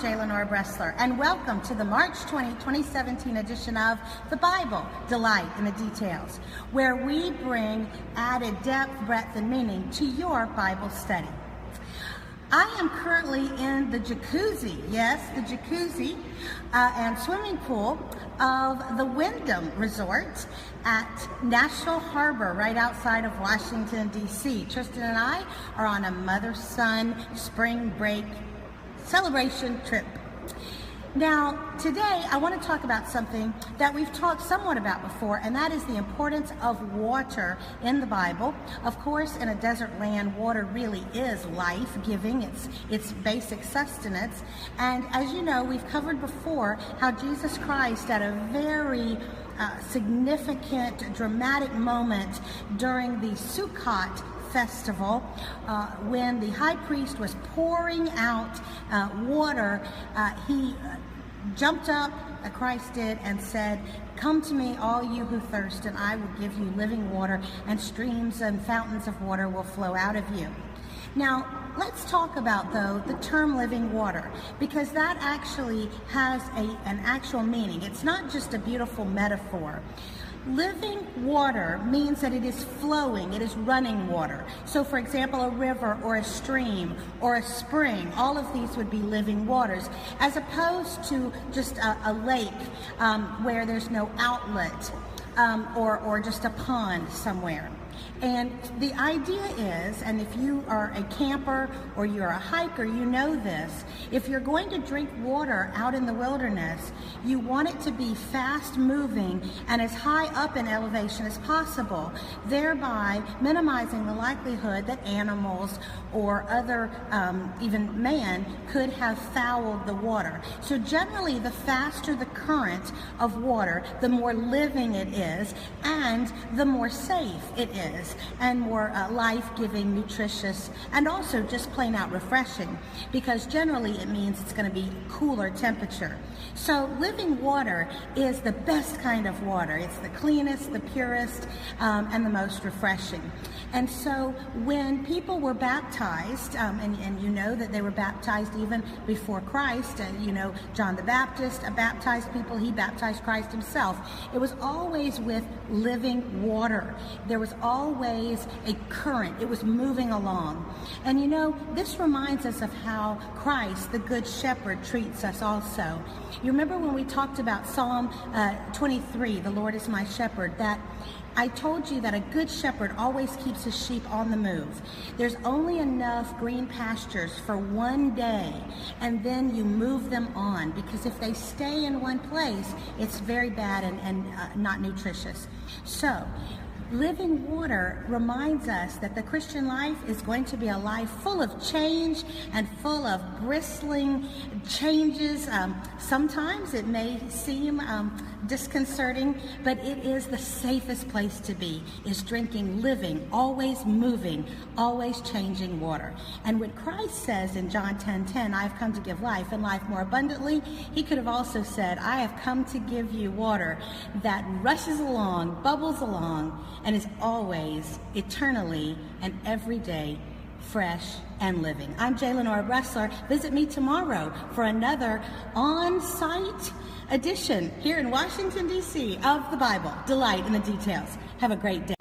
Lenora Bresler, and welcome to the March 20, 2017 edition of The Bible, Delight in the Details, where we bring added depth, breadth, and meaning to your Bible study. I am currently in the jacuzzi, yes, the jacuzzi and swimming pool of the Wyndham Resort at National Harbor, right outside of Washington, D.C. Tristan and I are on a mother-son spring break celebration trip. Now, today I want to talk about something that we've talked somewhat about before, and that is the importance of water in the Bible. Of course, in a desert land, water really is life-giving. It's basic sustenance. And as you know, we've covered before how Jesus Christ, at a very significant, dramatic moment during the Sukkot festival, when the high priest was pouring out water, he jumped up, Christ did, and said, "Come to me, all you who thirst, and I will give you living water, and streams and fountains of water will flow out of you." Now, let's talk about, though, the term living water, because that actually has an actual meaning. It's not just a beautiful metaphor. Living water means that it is flowing, it is running water. So, for example, a river or a stream or a spring, all of these would be living waters, as opposed to just a lake where there's no outlet or just a pond somewhere. And the idea is, and if you are a camper or you're a hiker, you know this, if you're going to drink water out in the wilderness, you want it to be fast moving and as high up in elevation as possible, thereby minimizing the likelihood that animals or other, even man, could have fouled the water. So generally, the faster the current of water, the more living it is, and the more safe it is, and more life-giving, nutritious, and also just plain out refreshing, because generally it means it's going to be cooler temperature. So living water is the best kind of water. It's the cleanest, the purest, and the most refreshing. And so when people were baptized, and you know that they were baptized even before Christ, you know, John the Baptist baptized people, he baptized Christ himself. It was always with living water. There was always a current. It was moving along. And you know, this reminds us of how Christ, the Good Shepherd, treats us also. You remember when we talked about Psalm 23, the Lord is my shepherd, that I told you that a good shepherd always keeps his sheep on the move. There's only enough green pastures for one day, and then you move them on, because if they stay in one place, it's very bad and not nutritious. So, living water reminds us that the Christian life is going to be a life full of change and full of bristling changes. Sometimes it may seem disconcerting, but it is the safest place to be, is drinking living, always moving, always changing water. And when Christ says in John 10:10, "I have come to give life and life more abundantly," he could have also said, "I have come to give you water that rushes along, bubbles along, and is always, eternally, and every day fresh and living." I'm Lenora Bresler. Visit me tomorrow for another on-site edition here in Washington, D.C. of The Bible, Delight in the Details. Have a great day.